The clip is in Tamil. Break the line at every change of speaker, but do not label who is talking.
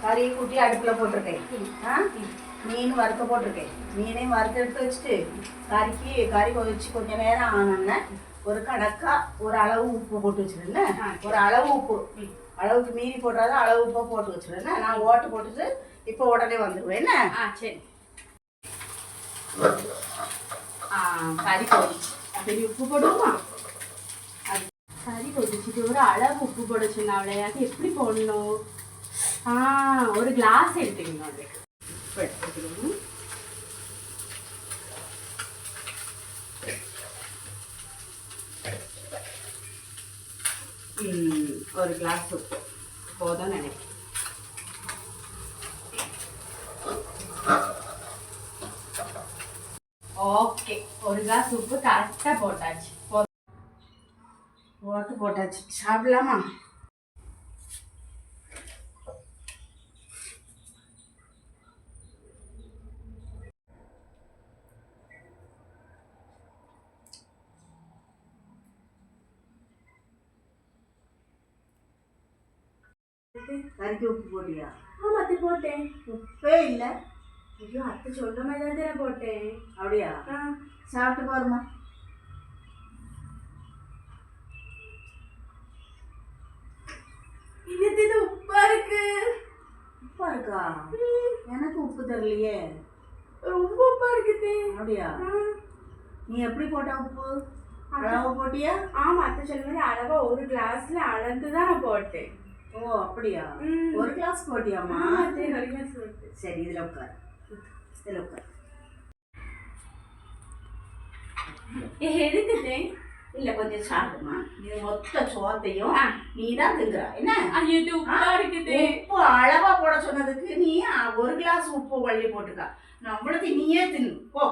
கறியை கூட்டி அடுப்பில் போட்டிருக்கேன். மீன் வறுக்க போட்டிருக்கேன். மீனையும் வறுத்து எடுத்து வச்சுட்டு கறி கொதிச்சு கொஞ்சம் நேரம் ஆனோன்னே ஒரு கணக்காக ஒரு அளவு உப்பு போட்டு வச்சுருந்தேன். ஒரு அளவு உப்பு அளவுக்கு மீறி போட்டாத அளவு உப்பை போட்டு வச்சுருந்தேன். நான் ஓட்டு போட்டுட்டு இப்போ உடனே வந்துடுவேன். என்ன
சரி. கறி கொதிச்சு அப்படி உப்பு போடுவோமா? கறி கொதிச்சுட்டு ஒரு அளவு உப்பு போட சொன்ன அவளையாவது எப்படி போடணும்? ஒரு கிளாஸ் எடுத்துக்கணும். அது உப்பு எடுத்துக்கணும். ஒரு கிளாஸ் உப்பு போதும் நினைக்கிறேன். ஓகே, ஒரு கிளாஸ் உப்பு கரெக்டாக போட்டாச்சு.
போட்டாச்சு. சாப்பிடலாமா? கறிக்கு உப்பு போட்டியா?
அத்தை போட்டேன்.
உப்பே இல்லை.
ஐயோ, அத்தை சொல்ற மாதிரி தான் போட்டேன்.
அப்படியா? சாப்பிட்டு பாருமா.
இது உப்பா இருக்கு.
உப்பா இருக்கா? எனக்கு உப்பு தரலையே.
ரொம்ப உப்பா இருக்குது.
அப்படியா? நீ எப்படி போட்ட உப்பு? அளவு போட்டியா?
ஆமா, அத்தை சொல்ற மாதிரி அளவா ஒரு கிளாஸ்ல அளந்துதான் நான் போட்டேன்.
ஓ அப்படியா? ஒரு கிளாஸ் போட்டியாமா? சரி, இதுல உட்கார். இதுல உட்கார்.
எதுக்குதே?
இல்ல, கொஞ்சம் சாப்பிடுமா. இது மொத்த சோத்தையும் நீ தான் திங்குற. என்ன உப்பு அளவா போட சொன்னதுக்கு நீ ஒரு கிளாஸ் உப்பு வள்ளி போட்டுக்கா. நம்மளுக்கு நீயே தின்னு போ.